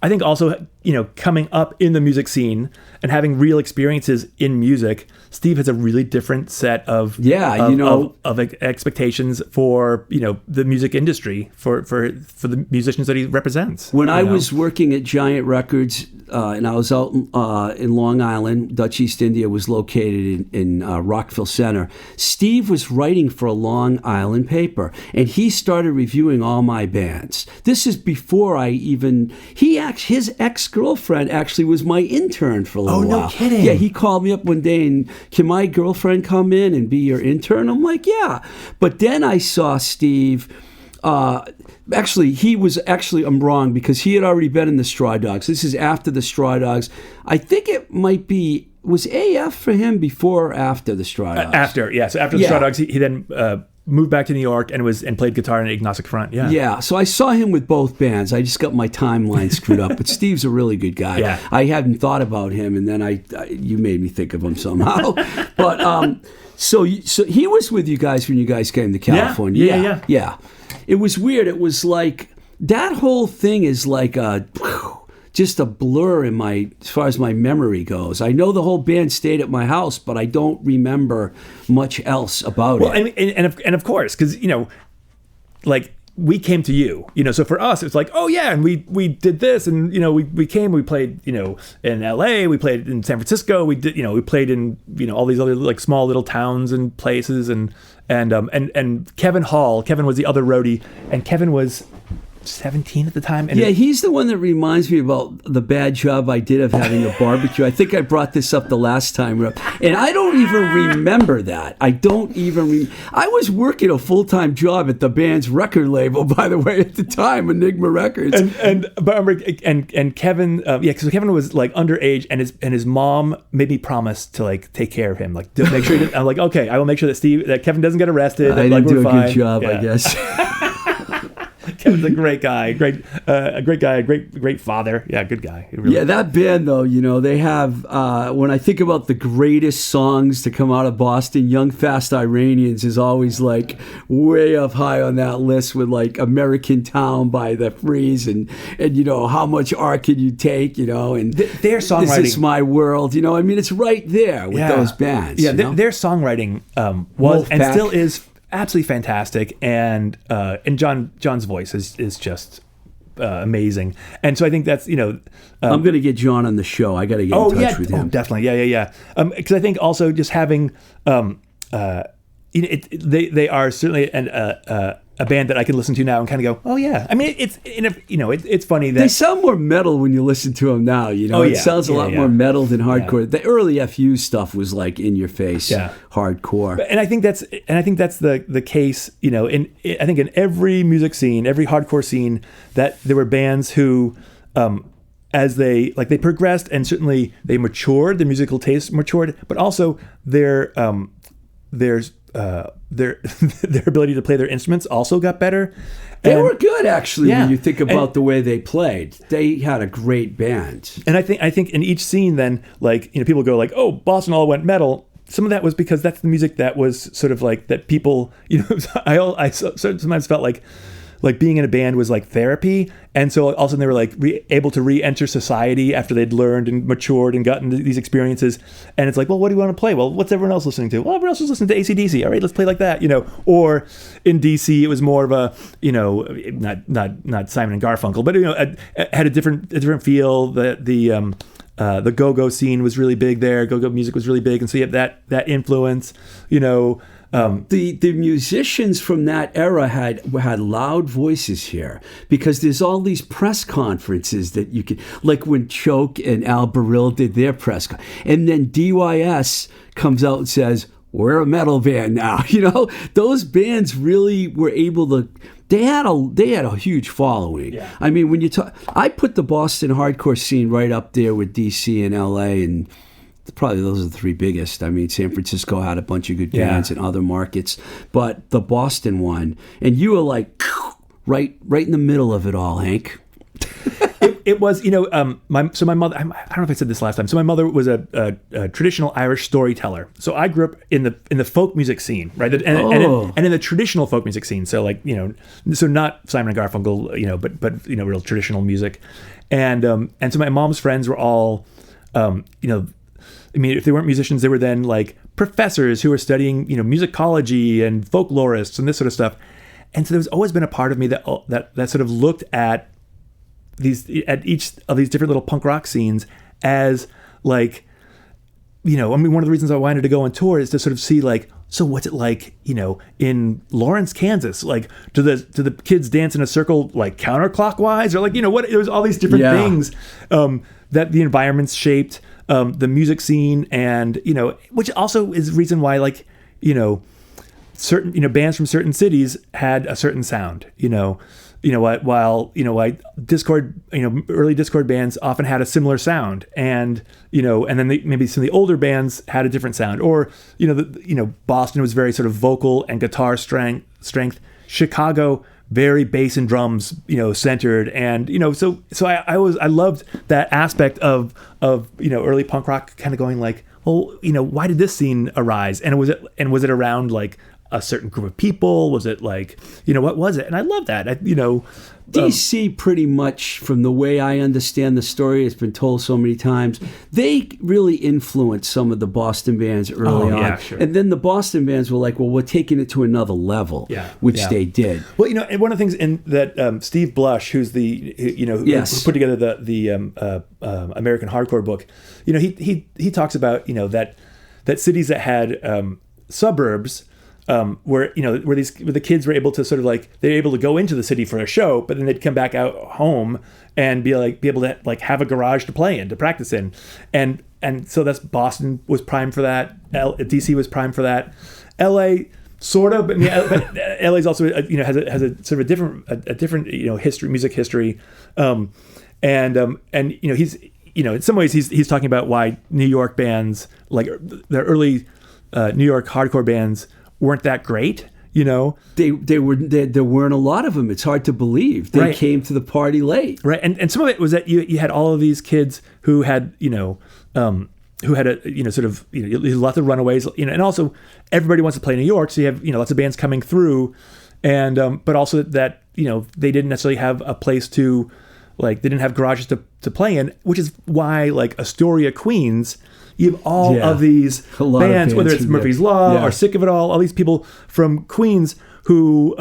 I think also, you know, coming up in the music scene and having real experiences in music, Steve has a really different set of expectations for, you know, the music industry for the musicians that he represents. When I was working at Giant Records, and I was out in Long Island. Dutch East India was located in Rockville Center. Steve was writing for a Long Island paper, and he started reviewing all my bands. This is before I even... His ex-girlfriend actually was my intern for a little while. Oh, no kidding. Yeah, he called me up one day and, can my girlfriend come in and be your intern? I'm like, yeah. But then I saw Steve... Actually, I'm wrong, because he had already been in the Straw Dogs. This is after the Straw Dogs. I think it might be, was AF for him before or after the Straw Dogs? After the Straw Dogs, he then moved back to New York and played guitar in Agnostic Front. Yeah. Yeah. So I saw him with both bands. I just got my timeline screwed up. But Steve's a really good guy. Yeah. I hadn't thought about him, and then you made me think of him somehow. But so he was with you guys when you guys came to California. Yeah. It was weird. It was like that whole thing is like just a blur as far as my memory goes. I know the whole band stayed at my house, but I don't remember much else about it. Well, and of course, because like we came to you, so for us it's like, oh yeah, and we did this, and we came, we played, in LA, we played in San Francisco, we did, we played in all these other like small little towns and places, and Kevin was the other roadie, and Kevin was 17 at the time. And he's the one that reminds me about the bad job I did of having a barbecue. I think I brought this up the last time, and I don't even remember that. I was working a full-time job at the band's record label, by the way, at the time, Enigma Records. And Kevin, because Kevin was like underage, and his mom made me promise to like take care of him, like to make sure. I'm like, okay, I will make sure that Kevin doesn't get arrested. I didn't do a good job, I guess. Kevin's a great guy, a great guy, a great father. Yeah, good guy. Really that band though, they have. When I think about the greatest songs to come out of Boston, "Young Fast Iranians" is always like way up high on that list, with like "American Town" by the Freeze, and "How Much Art Can You Take," and their songwriting. "This Is My World." It's right there with those bands. Yeah, their songwriting was and still is absolutely fantastic, and John's voice is just amazing, and so I think that's I'm going to get John on the show. I got to get in touch with him. Oh, definitely, yeah. Because I think also just having they are certainly a band that I can listen to now and kind of go, oh yeah. I mean, it's funny that they sound more metal when you listen to them now. It sounds a lot more metal than hardcore. Yeah. The early FU stuff was like in your face, hardcore. And I think that's the case. I think in every music scene, every hardcore scene, that there were bands who, as they progressed, and certainly they matured, their musical taste matured, but also their ability to play their instruments also got better. They were good, actually, when you think about the way they played. They had a great band. And I think in each scene then, people go like, oh, Boston all went metal. Some of that was because that's the music that was sort of like that people, I sometimes felt like being in a band was like therapy, and so all of a sudden they were like able to re-enter society after they'd learned and matured and gotten these experiences. And it's like, well, what do you want to play? Well, what's everyone else listening to? Well, everyone else is listening to AC/DC. All right, let's play like that, Or in DC, it was more of a, not Simon and Garfunkel, but it had a different feel. The go-go scene was really big there. Go-go music was really big, and so you have that influence, The musicians from that era had loud voices here, because there's all these press conferences that you could, like when Choke and Al Baril did their press and then DYS comes out and says, we're a metal band now. Those bands really were able to. They had a huge following. Yeah. I mean, when you talk, I put the Boston hardcore scene right up there with DC and LA, and probably those are the three biggest. I mean, San Francisco had a bunch of good bands in other markets, but the Boston one, and you were like right in the middle of it all, Hank. It was, my mother, I don't know if I said this last time. So my mother was a traditional Irish storyteller. So I grew up in the folk music scene, right? And in the traditional folk music scene. So so not Simon and Garfunkel, but real traditional music. And so my mom's friends were all, I mean, if they weren't musicians, they were then like professors who were studying, musicology and folklorists and this sort of stuff. And so there's always been a part of me that sort of looked at at each of these different little punk rock scenes as like, one of the reasons I wanted to go on tour is to sort of see like, so what's it like, in Lawrence, Kansas? Like, do the kids dance in a circle like counterclockwise, or like, what? There's all these different things that the environment's shaped, the music scene, and which also is the reason why like certain bands from certain cities had a certain sound. While Discord, early Discord bands often had a similar sound, and and then maybe some of the older bands had a different sound, or Boston was very sort of vocal and guitar strength. Chicago, very bass and drums, centered, and so I loved that aspect of early punk rock, kind of going like, well, why did this scene arise, and was it around like a certain group of people? Was it like, what was it? And I love that. DC pretty much, from the way I understand the story, it's been told so many times, they really influenced some of the Boston bands early on. Yeah, sure. And then the Boston bands were like, well, we're taking it to another level, which they did. Well, and one of the things that Steve Blush, who's who put together the American Hardcore book, he talks about, that cities that had suburbs, where the kids were able to sort of like, they were able to go into the city for a show, but then they'd come back out home and be able to like have a garage to play in, to practice in, and so that's Boston was primed for that. DC was primed for that. LA sort of, but LA's also has a sort of a different history, music history, and he's in some ways he's talking about why New York bands, like the early New York hardcore bands, weren't that great, There weren't a lot of them. It's hard to believe. They came to the party late. Right. And some of it was that you had all of these kids who had, lots of runaways, and also everybody wants to play New York. So you have, lots of bands coming through, and, but also that, they didn't necessarily have a place to, like, they didn't have garages to play in, which is why, like, Astoria, Queens, you have all of these bands, whether it's Murphy's Law or Sick of It All these people from Queens who,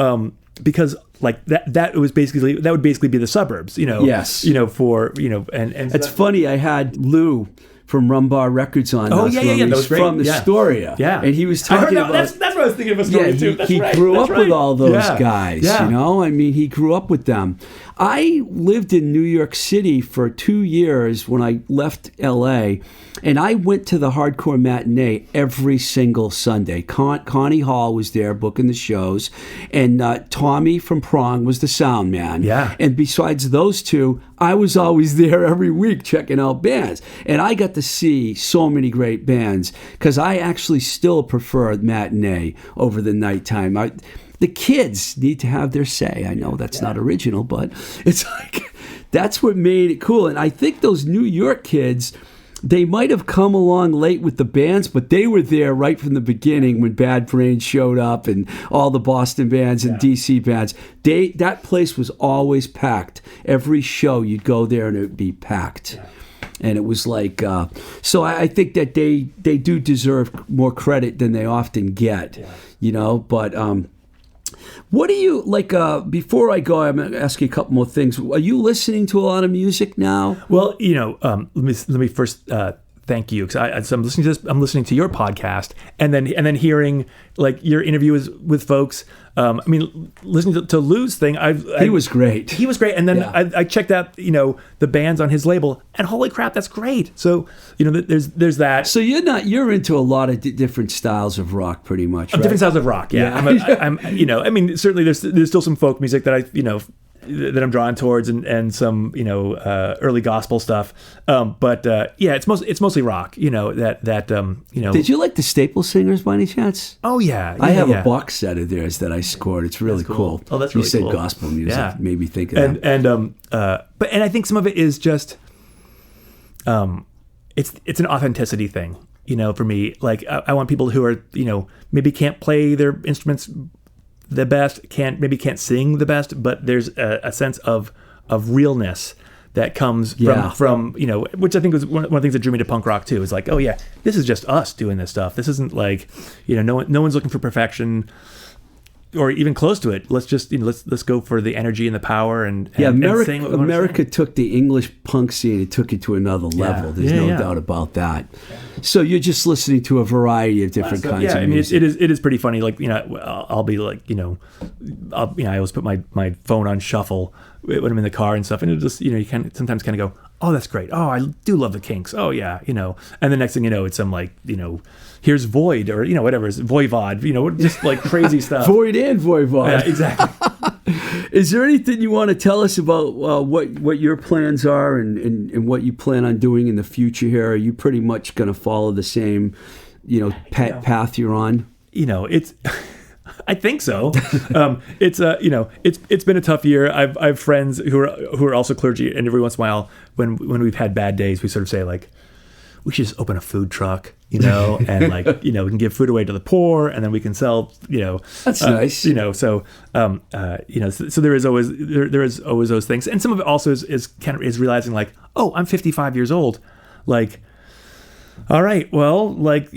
because like that would basically be the suburbs, Yes. and it's funny. I had Lou from Rumbar Records on. He's from Astoria. Yeah. And he was talking about... That's what I was thinking of Astoria, too. He grew up with all those guys, he grew up with them. I lived in New York City for 2 years when I left L.A., and I went to the hardcore matinee every single Sunday. Connie Hall was there booking the shows, and Tommy from Prong was the sound man. Yeah. And besides those two, I was always there every week checking out bands. And I got to see so many great bands, because I actually still prefer matinee over the nighttime. The kids need to have their say. I know that's not original, but it's like, that's what made it cool. And I think those New York kids, they might have come along late with the bands, but they were there right from the beginning when Bad Brains showed up and all the Boston bands and DC bands. That place was always packed. Every show you'd go there and it would be packed. Yeah. And it was like, so I think that they do deserve more credit than they often get, but... what do you like? Before I go, I'm going to ask you a couple more things. Are you listening to a lot of music now? Well, let me first thank you, because I'm listening to this. I'm listening to your podcast, and then hearing like your interviews with folks. Listening to Lou's thing, he was great. He was great, and then I checked out the bands on his label, and holy crap, that's great. So there's that. So you're into a lot of different styles of rock, pretty much. Right? Different styles of rock, yeah. I'm certainly there's still some folk music that that I'm drawn towards, and some early gospel stuff. But it's mostly rock. Did you like the Staple Singers by any chance? Oh yeah, I have a box set of theirs that I scored. It's really cool. Oh, that's really cool. You said gospel music, made me think of that. And I think some of it is just, it's an authenticity thing. For me, like I want people who are maybe can't play their instruments the best, can't sing the best, but there's a sense of realness that comes from which I think was one of the things that drew me to punk rock too. Is like, oh yeah, this is just us doing this stuff. This isn't like no one's looking for perfection. or even close to it. Let's just let's go for the energy and the power and America took the English punk scene and took it to another level. There's no doubt about that. So you're just listening to a variety of different kinds of music. It is pretty funny. Like I'll be like I always put my phone on shuffle when I'm in the car and stuff, and it just you can sometimes kind of go, oh, that's great. Oh, I do love the Kinks. Oh yeah, and the next thing you know, it's some like here's Void or whatever is Voivod, just like crazy stuff. Void and Voivod. Yeah, exactly. Is there anything you want to tell us about what your plans are and what you plan on doing in the future here? Are you pretty much going to follow the same path you're on? It's I think so. It's been a tough year. I've friends who are also clergy, and every once in a while, when we've had bad days, we sort of say like, we should just open a food truck, and like, we can give food away to the poor, and then we can sell, That's nice. So there is always those things, and some of it also is realizing like, oh, I'm 55 years old, like, all right, well, like,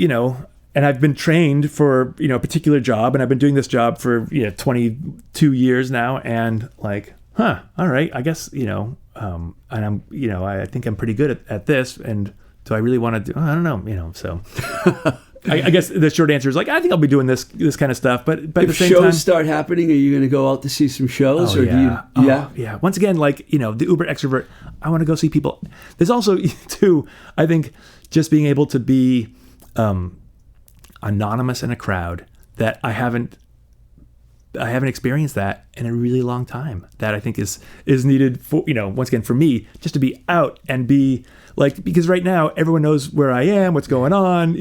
and I've been trained for, a particular job, and I've been doing this job for, 22 years now, and like, all right, I guess, and I'm, I think I'm pretty good at this, and do I really want to do, I don't know, so I guess the short answer is like, I think I'll be doing this kind of stuff, but at the same time. If shows start happening, are you going to go out to see some shows? Yeah. Once again, like, the uber extrovert, I want to go see people. There's also, too, I think just being able to be anonymous in a crowd that I haven't experienced that in a really long time. That I think is needed for, once again, for me, just to be out and be like, because right now everyone knows where I am, what's going on,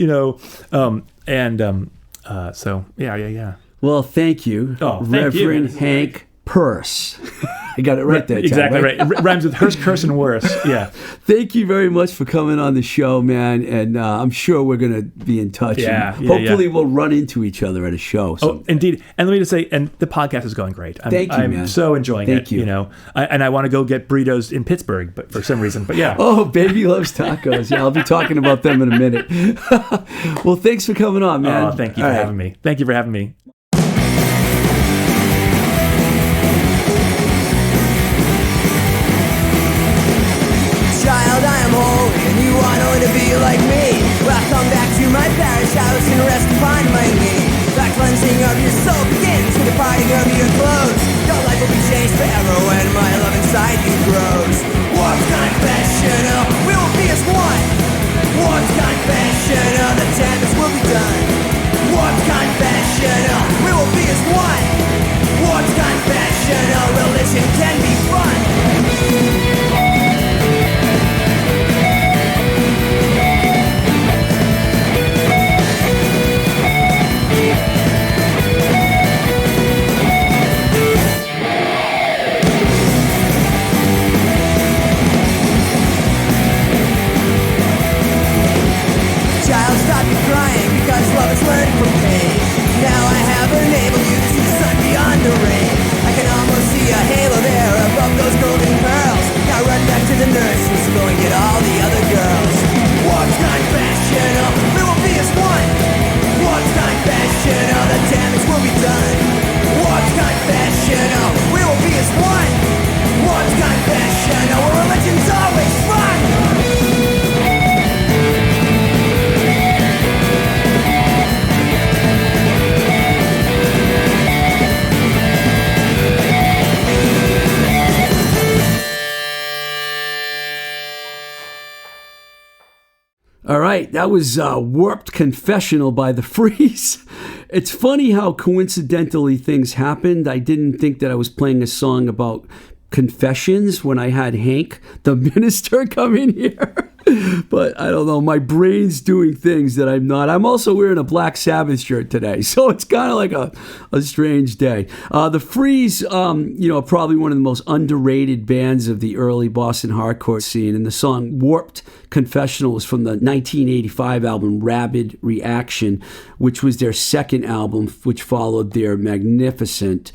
so yeah. Well, thank you, Reverend Hank Peirce. I got it right there. Exactly right. It rhymes with hearse, curse, and worse. Yeah. Thank you very much for coming on the show, man. And I'm sure we're going to be in touch. Hopefully we'll run into each other at a show. Oh, indeed. And let me just say, and the podcast is going great. Thank you, man. I'm so enjoying it. Thank you. I want to go get burritos in Pittsburgh, but for some reason. But yeah. Oh, baby loves tacos. Yeah, I'll be talking about them in a minute. Well, thanks for coming on, man. Oh, thank you for having me. Thank you for having me. Child, I am holy, and you want only to be like me. Well, come back to my parish house and rest upon my knee. The cleansing of your soul begins with the parting of your clothes. Your life will be changed forever when my love inside you grows. What's confessional? We will be as one. What's confessional? The damage will be done. What's confessional? We will be as one. What's confessional? Religion can be fun. Stop your crying because love is learned from pain. Now I have enabled you to see the sun beyond the rain. I can almost see a halo there above those golden curls. Now run back to the nurses, go and get all the other girls. What's confessional? We will be as one. What's confessional? The damage will be done. What's confessional? We will be as one. What's confessional? Where religion's always fun. All right, that was Warped Confessional by The Freeze. It's funny how coincidentally things happened. I didn't think that I was playing a song about confessions when I had Hank, the minister, come in here. But I don't know, my brain's doing things that I'm not. I'm also wearing a Black Sabbath shirt today, so it's kind of like a strange day. The Freeze, probably one of the most underrated bands of the early Boston hardcore scene, and the song Warped Confessional is from the 1985 album Rabid Reaction, which was their second album, which followed their magnificent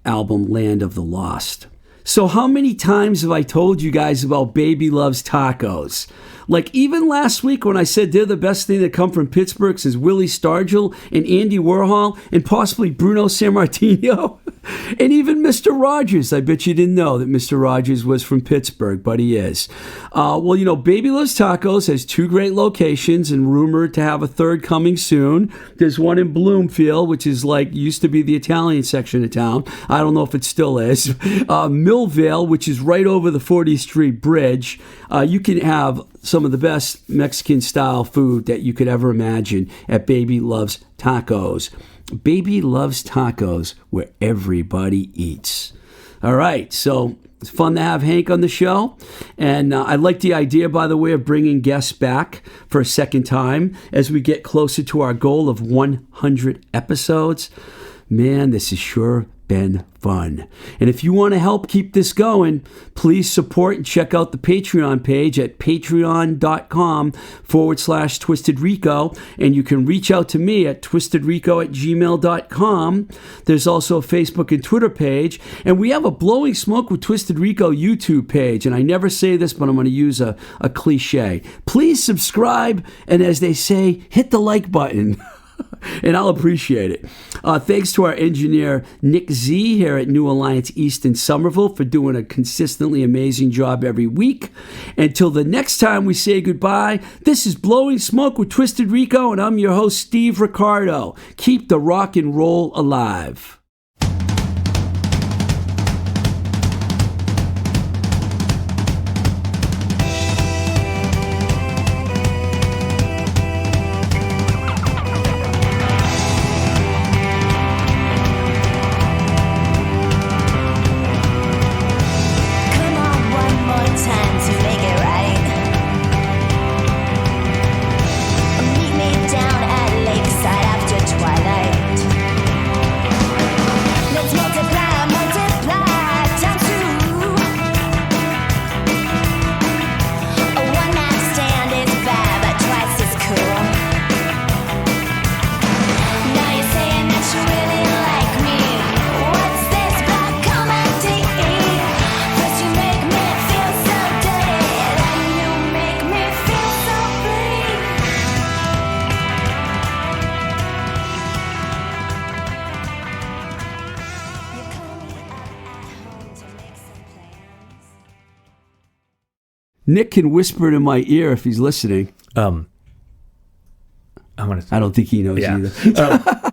album Land of the Lost. So how many times have I told you guys about Baby Loves Tacos? Like even last week when I said they're the best thing that come from Pittsburgh since Willie Stargell and Andy Warhol and possibly Bruno Sammartino. And even Mr. Rogers. I bet you didn't know that Mr. Rogers was from Pittsburgh, but he is. Well, you know, Baby Loves Tacos has 2 great locations and rumored to have a third coming soon. There's one in Bloomfield, which is like used to be the Italian section of town. I don't know if it still is. Millvale, which is right over the 40th Street Bridge. You can have some of the best Mexican-style food that you could ever imagine at Baby Loves Tacos. Baby Loves Tacos, where everybody eats. All right, so it's fun to have Hank on the show. And I like the idea, by the way, of bringing guests back for a second time as we get closer to our goal of 100 episodes. Man, this has sure been fun. And if you want to help keep this going, please support and check out the Patreon page at patreon.com/twistedrico. And you can reach out to me at twistedrico@gmail.com. There's also a Facebook and Twitter page. And we have a Blowing Smoke with Twisted Rico YouTube page. And I never say this, but I'm going to use a cliche. Please subscribe. And as they say, hit the like button. And I'll appreciate it. Thanks to our engineer, Nick Z, here at New Alliance East in Somerville for doing a consistently amazing job every week. Until the next time we say goodbye, this is Blowing Smoke with Twisted Rico, and I'm your host, Steve Ricardo. Keep the rock and roll alive. Nick can whisper it in my ear if he's listening. I want to. I don't think he knows either.